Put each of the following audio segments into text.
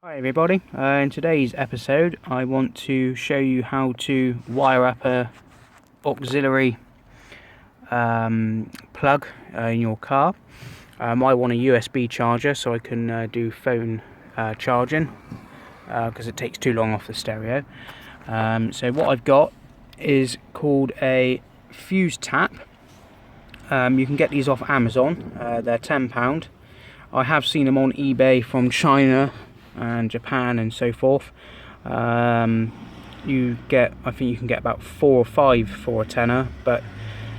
Hi everybody, in today's episode I want to show you how to wire up a auxiliary plug in your car. I want a USB charger so I can do phone charging because it takes too long off the stereo. So what I've got is called a fuse tap. You can get these off Amazon, they're £10. I have seen them on eBay from China and Japan and so forth. I think you can get about 4 or 5 for a tenner, but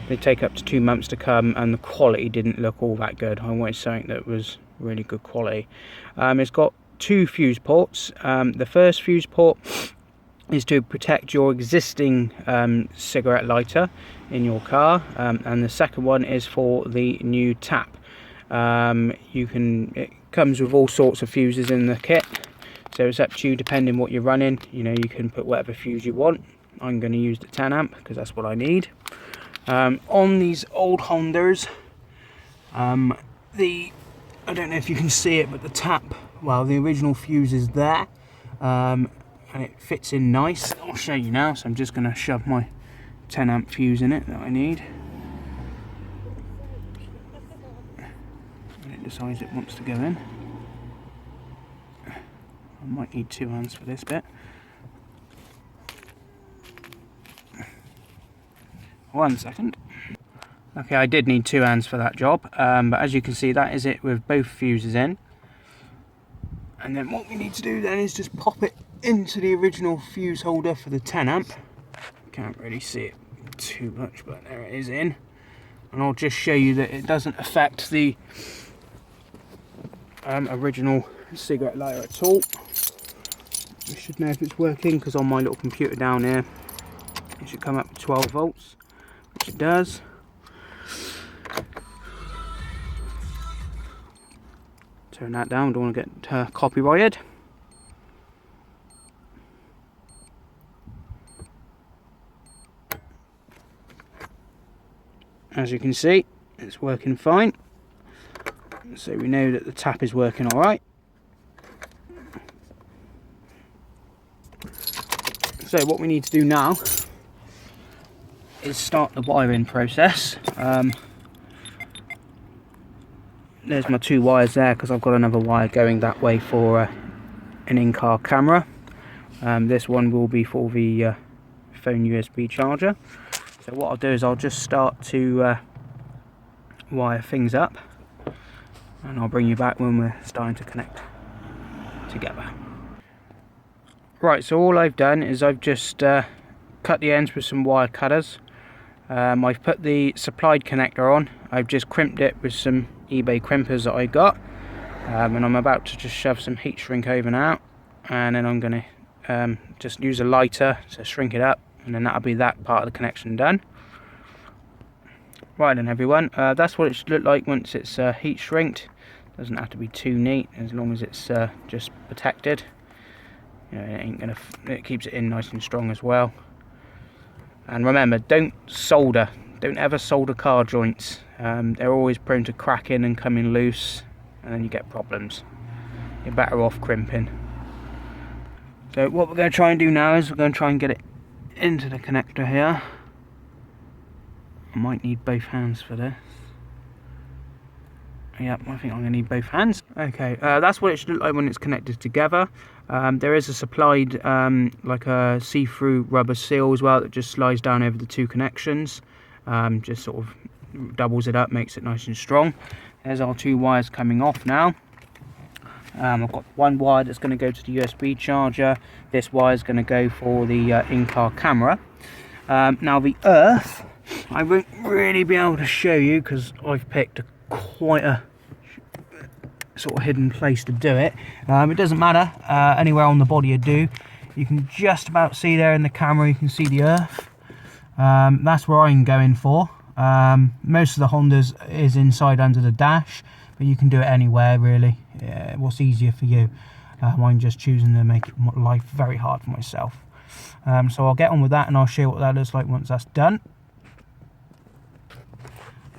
they take up to 2 months to come and the quality didn't look all that good. I wanted something that was really good quality. It's got 2 fuse ports. The first fuse port is to protect your existing cigarette lighter in your car, and the second one is for the new tap. It comes with all sorts of fuses in the kit, so it's up to you depending what you're running. You can put whatever fuse you want. I'm going to use the 10 amp because that's what I need. On these old Hondas, I don't know if you can see it, but the tap, well, the original fuse is there, and it fits in nice. I'll show you now. So I'm just going to shove my 10 amp fuse in it that I need. Decides it wants to go in. I might need 2 hands for this bit. 1 second. Okay, I did need 2 hands for that job, but as you can see, that is it with both fuses in. And then what we need to do then is just pop it into the original fuse holder for the 10 amp. Can't really see it too much, but there it is in. And I'll just show you that it doesn't affect the original cigarette lighter at all. I should know if it's working because on my little computer down here it should come up to 12 volts, which it does. Turn that down, don't want to get copyrighted. As you can see, it's working fine. So we know that the tap is working alright. So what we need to do now is start the wiring process. There's my 2 wires there because I've got another wire going that way for an in-car camera. This one will be for the phone USB charger. So what I'll do is I'll just start to wire things up, and I'll bring you back when we're starting to connect together. Right, so all I've done is I've just cut the ends with some wire cutters. I've put the supplied connector on. I've just crimped it with some eBay crimpers that I got, and I'm about to just shove some heat shrink over now, and then I'm going to just use a lighter to shrink it up, and then that'll be that part of the connection done. Right then everyone, that's what it should look like once it's heat shrinked. Doesn't have to be too neat as long as it's just protected. It keeps it in nice and strong as well. And remember, don't ever solder car joints. They're always prone to cracking and coming loose, and then you get problems. You're better off crimping. So what we're going to try and do now is we're going to try and get it into the connector here. I might need both hands for this. Yep, I think I'm going to need both hands. Okay, that's what it should look like when it's connected together. There is a supplied like a see-through rubber seal as well that just slides down over the 2 connections. Just sort of doubles it up, makes it nice and strong. There's our 2 wires coming off now. I've got 1 wire that's going to go to the USB charger. This wire is going to go for the in-car camera. Now the earth, I won't really be able to show you because I've picked quite a sort of hidden place to do it. It doesn't matter, anywhere on the body you do. You can just about see there in the camera, you can see the earth. That's where I'm going for. Most of the Hondas is inside under the dash, but you can do it anywhere really. What's easier for you. I'm just choosing to make life very hard for myself. So I'll get on with that and I'll show you what that looks like once that's done.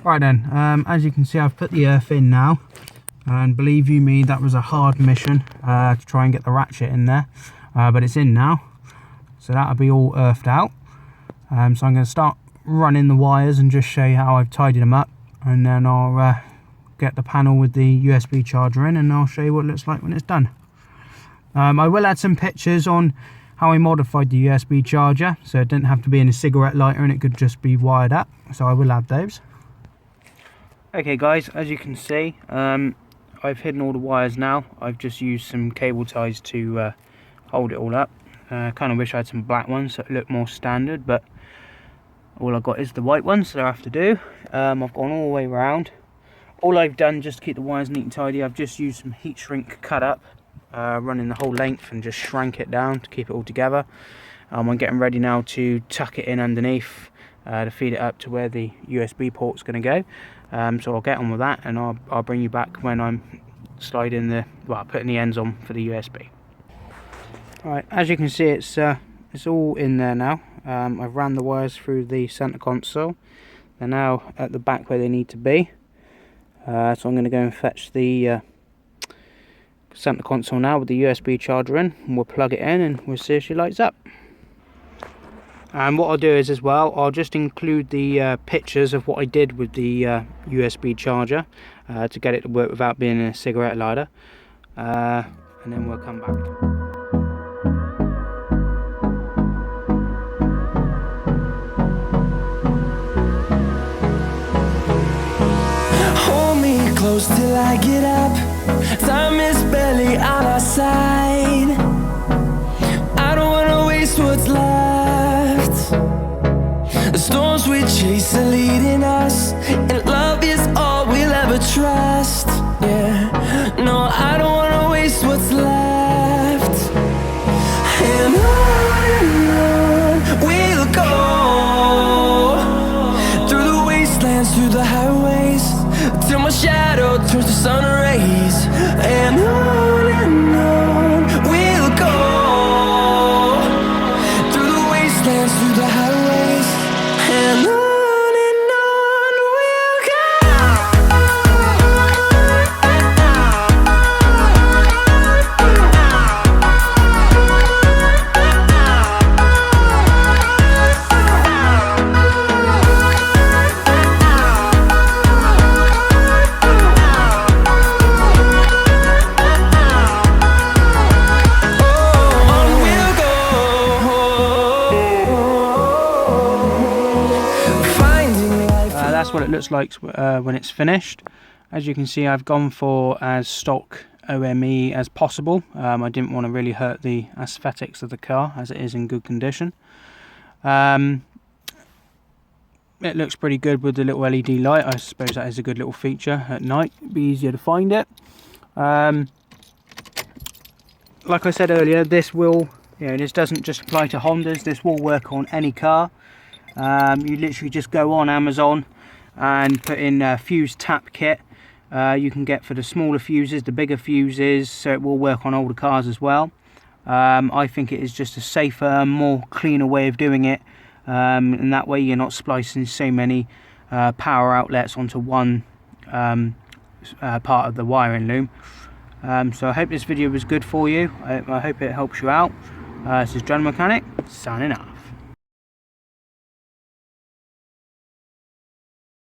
Right then, as you can see, I've put the earth in now. and believe you me, that was a hard mission to try and get the ratchet in there, but it's in now, so that'll be all earthed out. So I'm going to start running the wires and just show you how I've tidied them up, and then I'll get the panel with the USB charger in, and I'll show you what it looks like when it's done. I will add some pictures on how I modified the USB charger, so it didn't have to be in a cigarette lighter and it could just be wired up, so I will add those. Okay guys, as you can see, I've hidden all the wires now. I've just used some cable ties to hold it all up. Kind of wish I had some black ones so it looked more standard, but all I've got is the white ones, so I have to do. I've gone all the way around. All I've done just to keep the wires neat and tidy, I've just used some heat shrink cut up, running the whole length, and just shrank it down to keep it all together. I'm getting ready now to tuck it in underneath to feed it up to where the USB port's going to go. So I'll get on with that, and I'll bring you back when I'm sliding putting the ends on for the USB. Alright, as you can see, it's all in there now. I've ran the wires through the center console. They're now at the back where they need to be. So I'm going to go and fetch the center console now with the USB charger in, and we'll plug it in and we'll see if she lights up. And what I'll do is, as well, I'll just include the pictures of what I did with the USB charger to get it to work without being a cigarette lighter, and then we'll come back. Close till I get up, time is barely on our side. I don't wanna waste what's left. The storms we chase are leading us, and love is all we'll ever trust. Yeah, no, I don't wanna waste what's left. And on we'll go, through the wastelands, through the highways, till my shadow turns to sun rays. And on we'll go, through the wastelands, through the highways, and on we'll That's what it looks like when it's finished. As you can see, I've gone for as stock OME as possible. I didn't want to really hurt the aesthetics of the car, as it is in good condition. It looks pretty good with the little LED light. I suppose that is a good little feature at night. It'd be easier to find it. Like I said earlier, this doesn't just apply to Hondas. This will work on any car. You literally just go on Amazon and put in a fuse tap kit. You can get for the smaller fuses, the bigger fuses, so it will work on older cars as well. I think it is just a safer, more cleaner way of doing it, and that way you're not splicing so many power outlets onto one part of the wiring loom. So I hope this video was good for you. I hope it helps you out. This is John Mechanic, signing off.